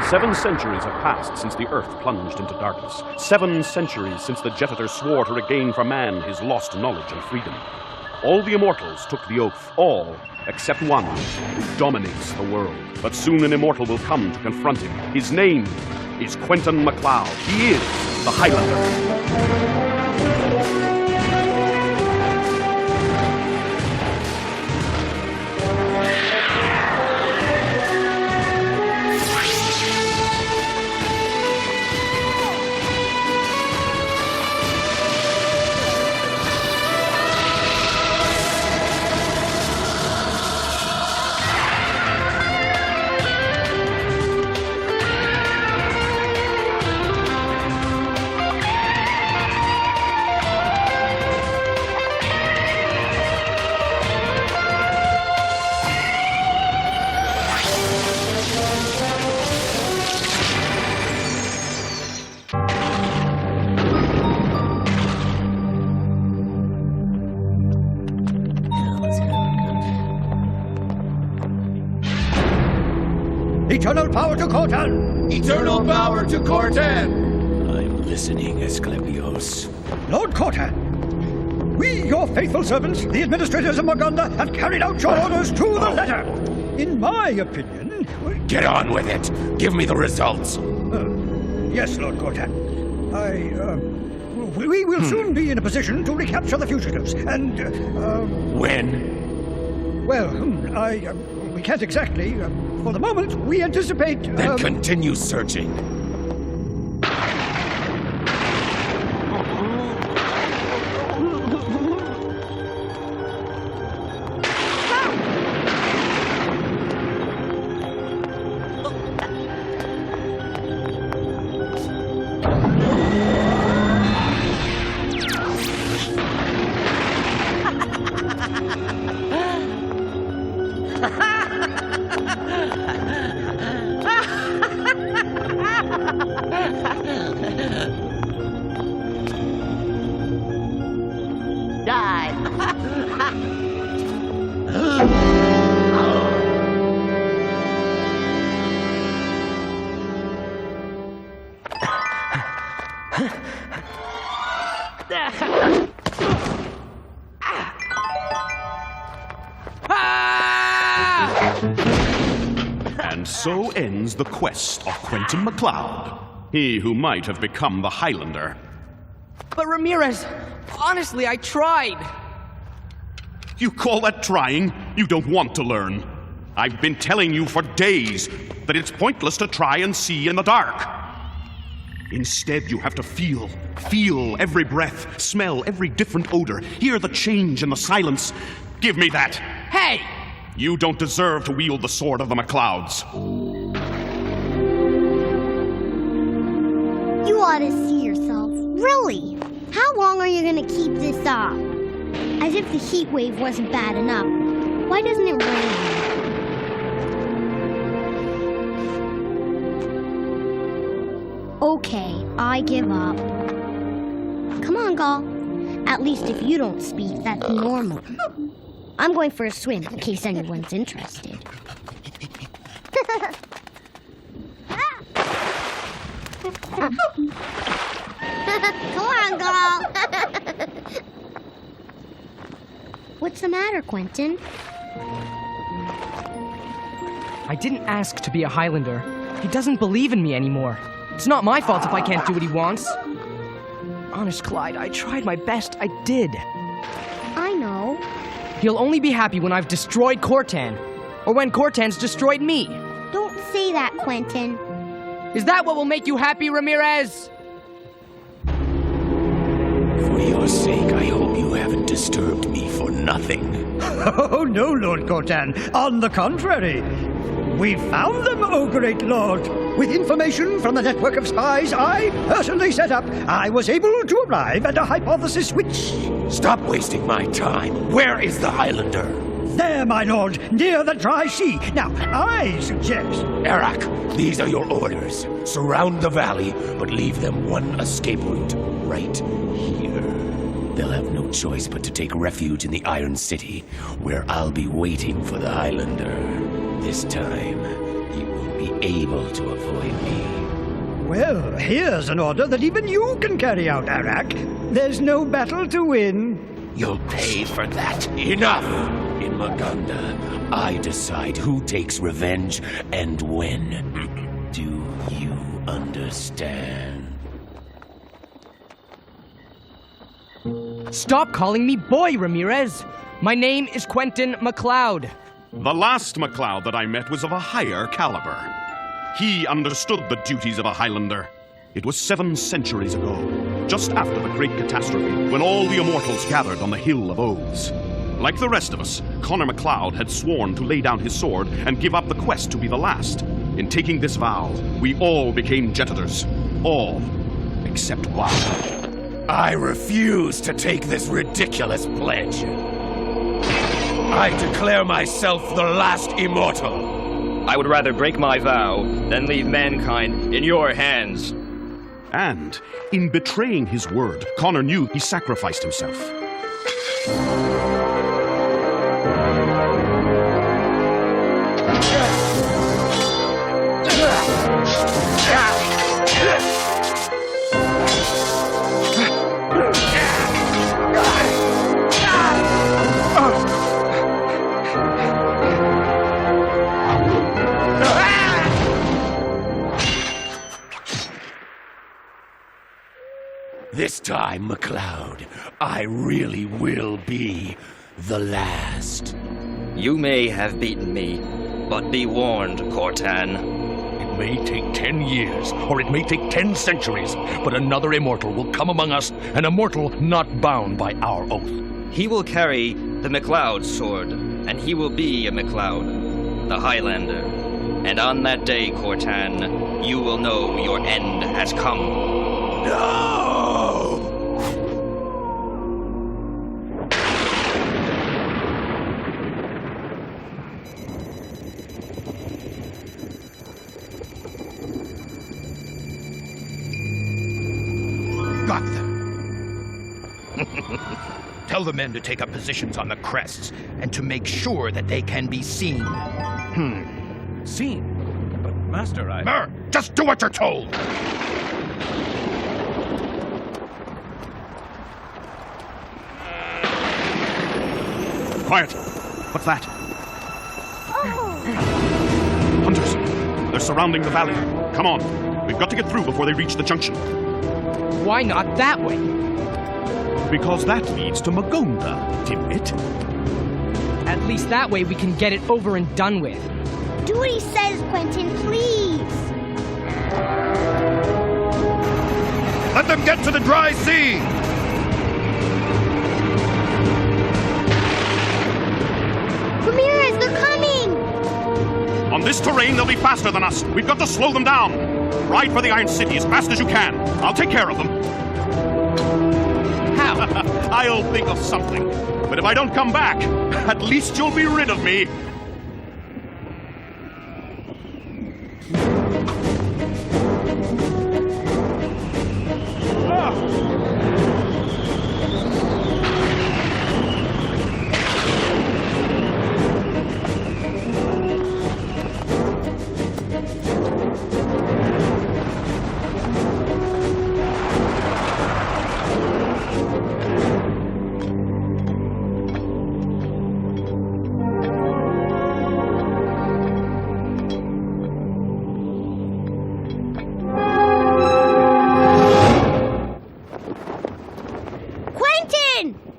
7 centuries have passed since the Earth plunged into darkness. 7 centuries since the Jetitor swore to regain for man his lost knowledge and freedom. All the immortals took the oath, all except one who dominates the world. But soon an immortal will come to confront him. His name is Quentin MacLeod. He is the Highlander. Eternal power to Cortan! Eternal power to Cortan! I'm listening, Asclepios. Lord Cortan, we, your faithful servants, the administrators of Maganda, have carried out your orders to the letter. In my opinion... Get on with it! Give me the results! Yes, Lord Cortan. We will soon be in a position to recapture the fugitives, and... When? Well, we can't exactly... for the moment, we anticipate... Then continue searching. And so ends the quest of Quentin MacLeod, he who might have become the Highlander. But Ramirez, honestly, I tried. You call that trying? You don't want to learn. I've been telling you for days that it's pointless to try and see in the dark. Instead, you have to feel every breath, smell every different odor, hear the change in the silence. Give me that. Hey! You don't deserve to wield the sword of the MacLeods. You ought to see yourself. Really? How long are you going to keep this up? As if the heat wave wasn't bad enough. Why doesn't it rain? Okay, I give up. Come on, Gaul. At least if you don't speak, that's normal. I'm going for a swim, in case anyone's interested. Come on, Gaul. What's the matter, Quentin? I didn't ask to be a Highlander. He doesn't believe in me anymore. It's not my fault if I can't do what he wants. Honest, Clyde, I tried my best. I did. I know. He'll only be happy when I've destroyed Cortan. Or when Cortan's destroyed me. Don't say that, Quentin. Is that what will make you happy, Ramirez? For your sake, I hope you haven't disturbed me for nothing. Oh, no, Lord Cortan. On the contrary. We found them, O great lord. With information from the network of spies I personally set up, I was able to arrive at a hypothesis which... Stop wasting my time. Where is the Highlander? There, my lord, near the dry sea. Now, I suggest... Arak, these are your orders. Surround the valley, but leave them one escape route right here. They'll have no choice but to take refuge in the Iron City, where I'll be waiting for the Highlander. This time, you won't be able to avoid me. Well, here's an order that even you can carry out, Arak. There's no battle to win. You'll pay for that. Enough! In Maganda, I decide who takes revenge and when. Do you understand? Stop calling me boy, Ramirez. My name is Quentin MacLeod. The last MacLeod that I met was of a higher caliber. He understood the duties of a Highlander. It was 7 centuries ago, just after the great catastrophe, when all the immortals gathered on the Hill of Oaths. Like the rest of us, Connor MacLeod had sworn to lay down his sword and give up the quest to be the last. In taking this vow, we all became Jettitors. All, except one. I refuse to take this ridiculous pledge. I declare myself the last immortal. I would rather break my vow than leave mankind in your hands. And, in betraying his word, Connor knew he sacrificed himself. This time, MacLeod, I really will be the last. You may have beaten me, but be warned, Cortan. It may take 10 years, or it may take 10 centuries, but another immortal will come among us, an immortal not bound by our oath. He will carry the MacLeod sword, and he will be a MacLeod, the Highlander. And on that day, Cortan, you will know your end has come. No! Got them. Tell the men to take up positions on the crests and to make sure that they can be seen. Seen? But, Master, Just do what you're told! Quiet! What's that? Hunters! They're surrounding the valley. Come on. We've got to get through before they reach the junction. Why not that way? Because that leads to Magonda, Dimwit. At least that way we can get it over and done with. Do what he says, Quentin, please. Let them get to the dry sea! Ramirez, they're coming! On this terrain, they'll be faster than us. We've got to slow them down. Ride for the Iron City as fast as you can. I'll take care of them. How? I'll think of something. But if I don't come back, at least you'll be rid of me.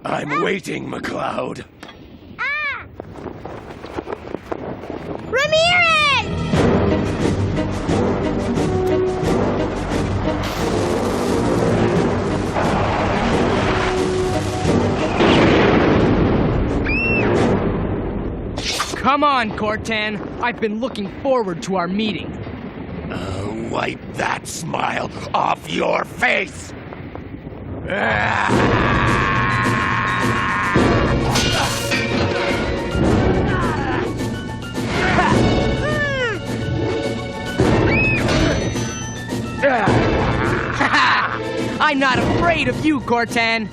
I'm waiting, MacLeod. Ah! Ramirez! Come on, Cortan. I've been looking forward to our meeting. I'll wipe that smile off your face! I'm not afraid of you, Cortan.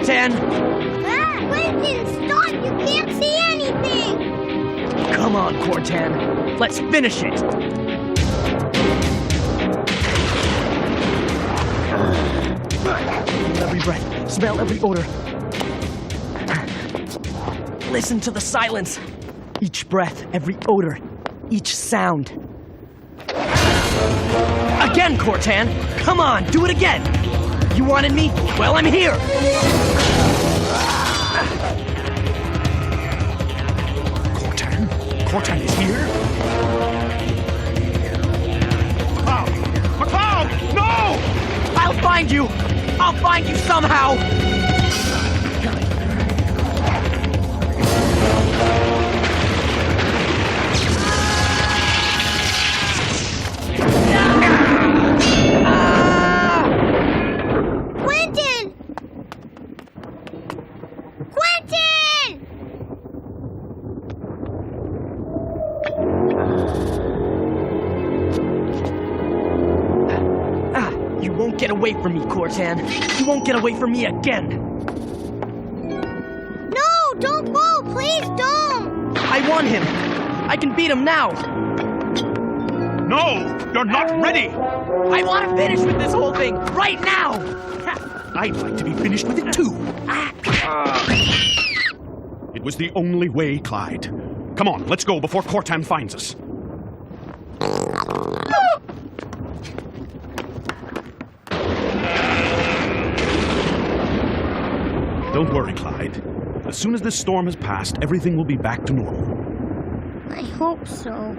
Cortan! Ah, Quentin, stop! You can't see anything! Come on, Cortan. Let's finish it! Feel every breath, smell every odor. Listen to the silence. Each breath, every odor, each sound. Again, Cortan! Come on, do it again! You wanted me? Well, I'm here! Cortan? Cortan is here? McCloud! No! I'll find you! I'll find you somehow! Quentin! Quentin! You won't get away from me, Cortan. You won't get away from me again. No, don't go! Please don't! I won him. I can beat him now. No! You're not ready! I want to finish with this whole thing right now. I'd like to be finished with it too. It was the only way, Clyde. Come on, let's go before Cortan finds us. Don't worry, Clyde. As soon as this storm has passed, everything will be back to normal. I hope so.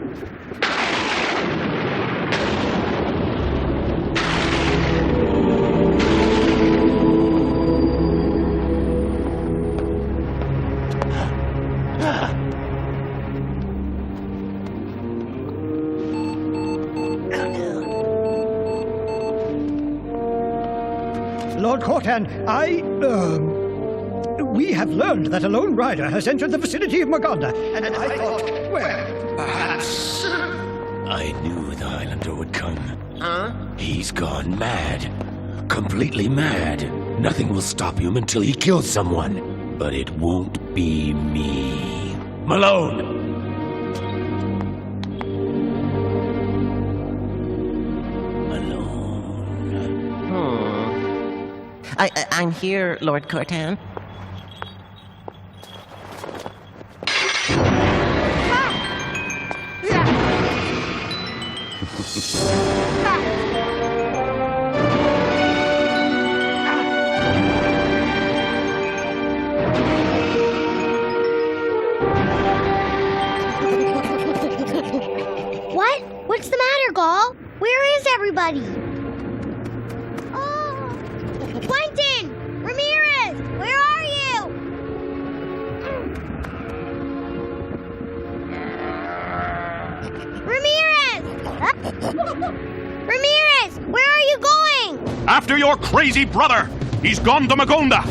Lord Cortan, we have learned that a lone rider has entered the vicinity of Maganda, and I thought, well, perhaps... I knew the Highlander would come. Huh? He's gone mad. Completely mad. Nothing will stop him until he kills someone. But it won't be me. Malone! I'm here, Lord Cortan. What? What's the matter, Gall? Where is everybody? Oh, Quentin! Ramirez! Where are you? Ramirez! Ramirez! Where are you going? After your crazy brother! He's gone to Maganda!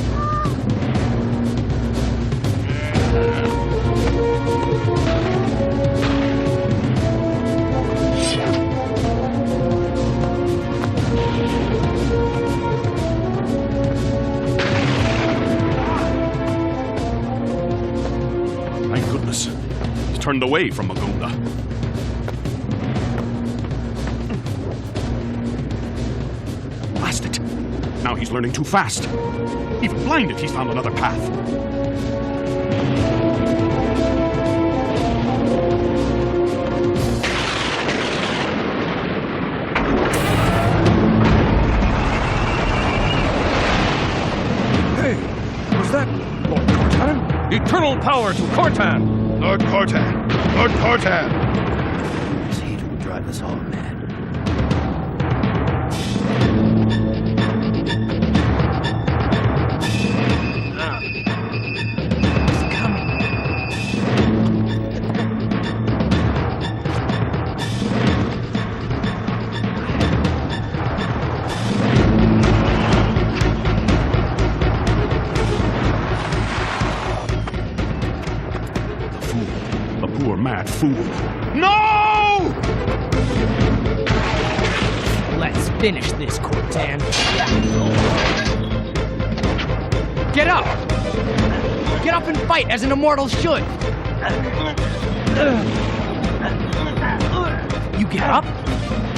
Thank goodness. He's turned away from Maganda. Blast it! Now he's learning too fast. Even blinded, he's found another path. Hey, was that Lord Cortan? Eternal power to Cortan! Lord Cortan! Lord Cortan! It's he who will drive us all mad. Mad fool. No! Let's finish this, Cortan. Get up! Get up and fight as an immortal should! You get up?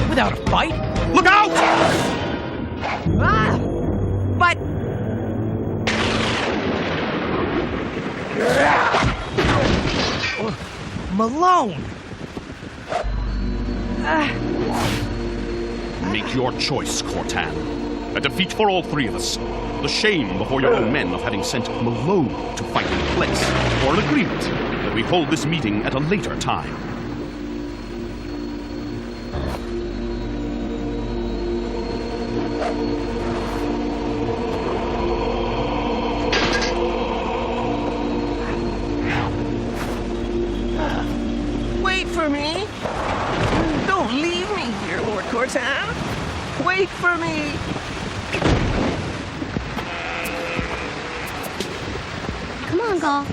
Without a fight? Look out! Ah! But... Malone! Make your choice, Cortan. A defeat for all three of us. The shame before your own men of having sent Malone to fight in place. Or an agreement that we hold this meeting at a later time. Wait for me. Don't leave me here, Lord Cortan. Wait for me. Come on, Gaul.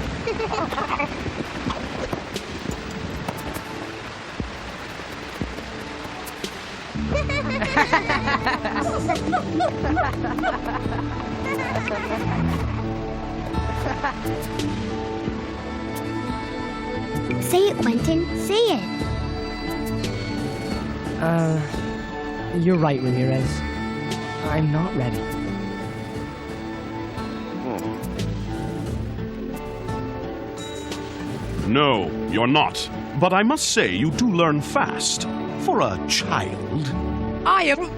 Say it, Quentin. Say it. You're right, Ramirez. I'm not ready. No, you're not. But I must say, you do learn fast. For a child. I am...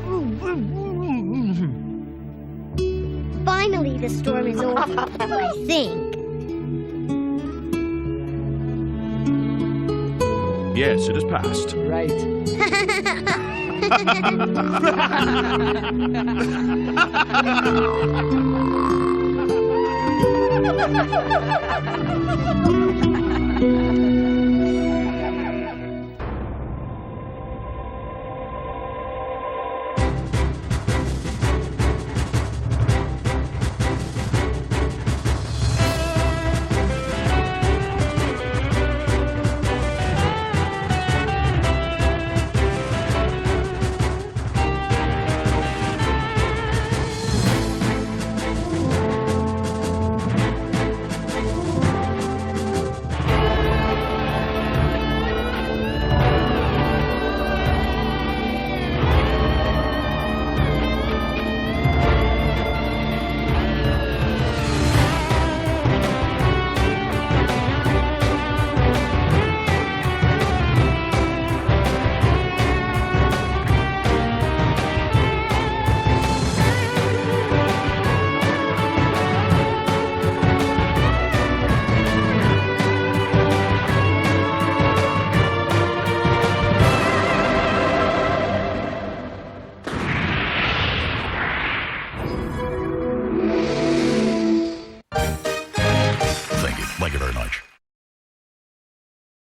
Finally, the storm is over, I think. Yes, it has passed. Right.